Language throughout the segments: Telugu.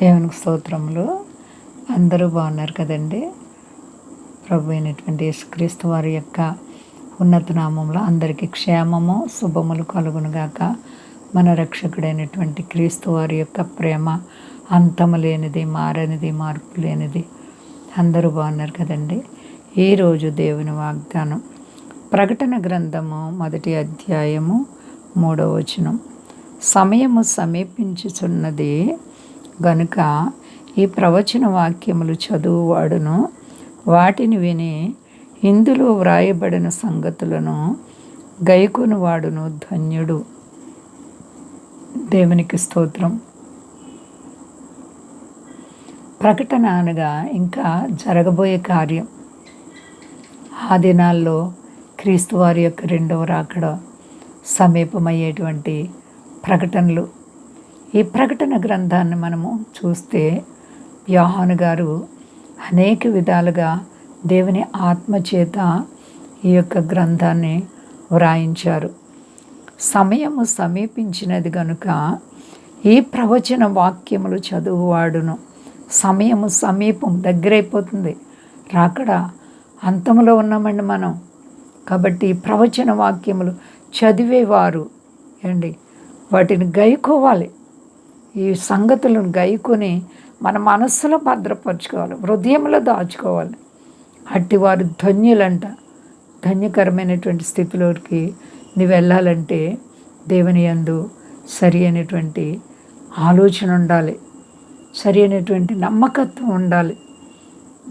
దేవునికి స్తోత్రములు. అందరూ బాగున్నారు కదండి. ప్రభు అయినటువంటి యేసుక్రీస్తు వారి యొక్క ఉన్నత నామంలో అందరికీ క్షేమము శుభములు కలుగునుగాక. మన రక్షకుడైనటువంటి క్రీస్తు వారి యొక్క ప్రేమ అంతము లేనిది, మారనిది, మార్పు లేనిది. అందరూ బాగున్నారు కదండి. ఈరోజు దేవుని వాగ్దానం ప్రకటన గ్రంథము 1వ అధ్యాయము 3వ వచనం. సమయము సమీపించుచున్నది గనుక ఈ ప్రవచన వాక్యములు చదువువాడును వాటిని విని ఇందులో వ్రాయబడిన సంగతులను గైకొనువాడును ధన్యుడు. దేవునికి స్తోత్రం. ప్రకటన అనగా ఇంకా జరగబోయే కార్యం. ఆ దినాల్లో క్రీస్తు వారి యొక్క రెండవ రాకడ సమీపమయ్యేటువంటి ప్రకటనలు. ఈ ప్రకటన గ్రంథాన్ని మనము చూస్తే యోహాను గారు అనేక విధాలుగా దేవుని ఆత్మచేత ఈ యొక్క గ్రంథాన్ని వ్రాయించారు. సమయము సమీపించినది గనుక ఈ ప్రవచన వాక్యములు చదువువాడును. సమయము సమీపం దగ్గరైపోతుంది. రాకడ అంతములో ఉన్నామండి మనం. కాబట్టి ప్రవచన వాక్యములు చదివేవారు అండి వాటిని గైకోవాలి. ఈ సంగతులను గైకొని మన మనస్సులో భద్రపరచుకోవాలి, హృదయంలో దాచుకోవాలి. అట్టివారు ధన్యులంట. ధన్యకరమైనటువంటి స్థితిలోకి నీవు వెళ్ళాలంటే దేవుని యందు సరి అయినటువంటి ఆలోచన ఉండాలి, సరి అయినటువంటి నమ్మకత్వం ఉండాలి.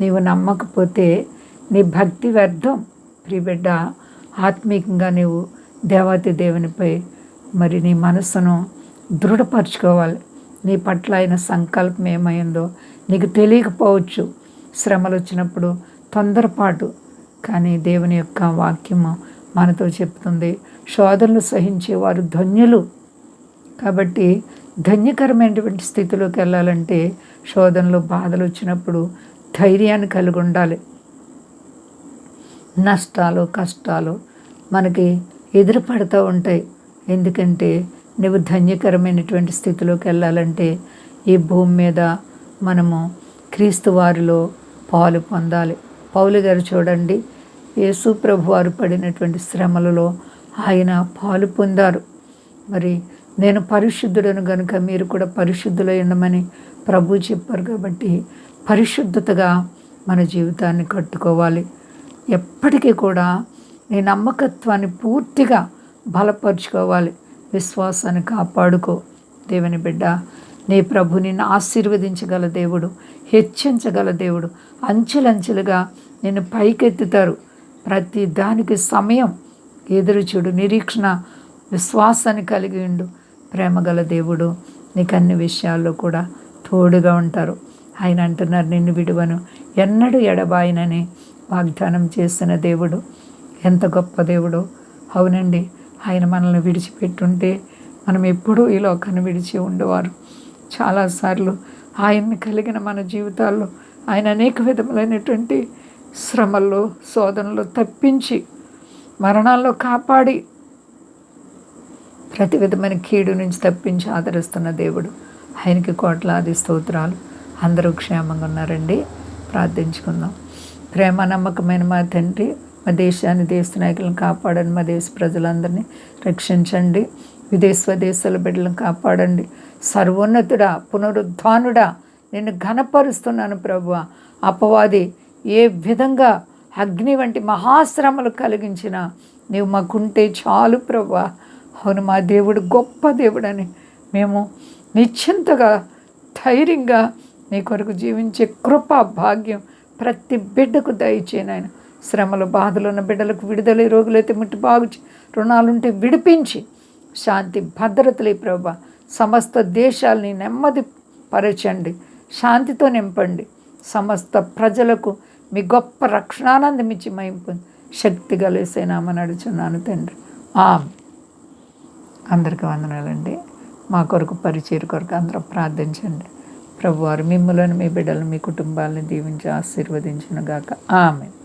నీవు నమ్మకపోతే నీ భక్తి వ్యర్థం. ప్రియబిడ్డ, ఆత్మీయంగా నీవు దేవాతి దేవునిపై మరి నీ మనస్సును దృఢపరచుకోవాలి. నీ పట్ల ఆయన సంకల్పం ఏమైందో నీకు తెలియకపోవచ్చు. శ్రమలు వచ్చినప్పుడు తొందరపాటు, కానీ దేవుని యొక్క వాక్యము మనతో చెప్తుంది శోధనలు సహించేవారు ధన్యులు. కాబట్టి ధన్యకరమైనటువంటి స్థితిలోకి వెళ్ళాలంటే శోధనలు బాధలు వచ్చినప్పుడు ధైర్యాన్ని కలిగి ఉండాలి. నష్టాలు కష్టాలు మనకి ఎదురుపడుతూ ఉంటాయి. ఎందుకంటే నువ్వు ధన్యకరమైనటువంటి స్థితిలోకి వెళ్ళాలంటే ఈ భూమి మీద మనము క్రీస్తు వారిలో పాలు పొందాలి. పౌలు గారు చూడండి, యేసు ప్రభు వారు పడినటువంటి శ్రమలలో ఆయన పాలు పొందారు. మరి నేను పరిశుద్ధుడను గనుక మీరు కూడా పరిశుద్ధులై ఉండమని ప్రభు చెప్పారు. కాబట్టి పరిశుద్ధతగా మన జీవితాన్ని కట్టుకోవాలి. ఎప్పటికీ కూడా నీ నమ్మకత్వాన్ని పూర్తిగా బలపరుచుకోవాలి. విశ్వాసాన్ని కాపాడుకో. దేవుని బిడ్డ, నీ ప్రభు నిన్ను ఆశీర్వదించగల దేవుడు, హెచ్చించగల దేవుడు. అంచెలంచెలుగా నిన్ను పైకెత్తుతారు. ప్రతి దానికి సమయం ఎదురుచూడు, నిరీక్షణ విశ్వాసాన్ని కలిగి ఉండు. ప్రేమగల దేవుడు నీకు అన్ని విషయాల్లో కూడా తోడుగా ఉంటారు. ఆయన అంటున్నారు, నిన్ను విడువను, ఎన్నడూ ఎడబాయనని వాగ్దానం చేసిన దేవుడు. ఎంత గొప్ప దేవుడు. అవునండి, ఆయన మనల్ని విడిచిపెట్టుంటే మనం ఎప్పుడూ ఈ లోకాన్ని విడిచి ఉండేవారు. చాలాసార్లు ఆయన్ని కలిగిన మన జీవితాల్లో ఆయన అనేక విధములైనటువంటి శ్రమల్లో శోధనలో తప్పించి మరణాల్లో కాపాడి ప్రతి విధమైన కీడు నుంచి తప్పించి ఆదరిస్తున్న దేవుడు. ఆయనకి కోట్లాది స్తోత్రాలు. అందరూ క్షేమంగా ఉన్నారండి. ప్రార్థించుకుందాం. ప్రేమ నమ్మకమైన మా తండ్రి, మా దేశాన్ని, దేశ నాయకులను కాపాడండి. మా దేశ ప్రజలందరినీ రక్షించండి. స్వదేశాల బిడ్డలను కాపాడండి. సర్వోన్నతుడా, పునరుద్ధానుడా, నిన్ను ఘనపరుస్తున్నాను ప్రభువా. అపవాది ఏ విధంగా అగ్ని వంటి మహాశ్రమలు కలిగించినా నీవు మాకుంటే చాలు ప్రభువా. అవును, మా దేవుడు గొప్ప దేవుడని మేము నిశ్చింతగా ధైర్యంగా నీ కొరకు జీవించే కృప భాగ్యం ప్రతి బిడ్డకు దయచేయను. శ్రమలు బాధలు ఉన్న బిడ్డలకు విడుదల, రోగులైతే ముట్టి బాగు, రుణాలుంటే విడిపించి శాంతి భద్రతలే ప్రభా. సమస్త దేశాలని నెమ్మది పరచండి, శాంతితో నింపండి. సమస్త ప్రజలకు మీ గొప్ప రక్షణానందం ఇచ్చి మహింపు శక్తి కలిసేనామని అడుగుచున్నాను తండ్రి. అందరికీ వందనాలండి. మా కొరకు పరిచయం కొరకు అందరూ ప్రార్థించండి. ప్రభువారు మిమ్మల్ని, మీ బిడ్డలను, మీ కుటుంబాలను దీవించి ఆశీర్వదించును గాక. ఆమేన్.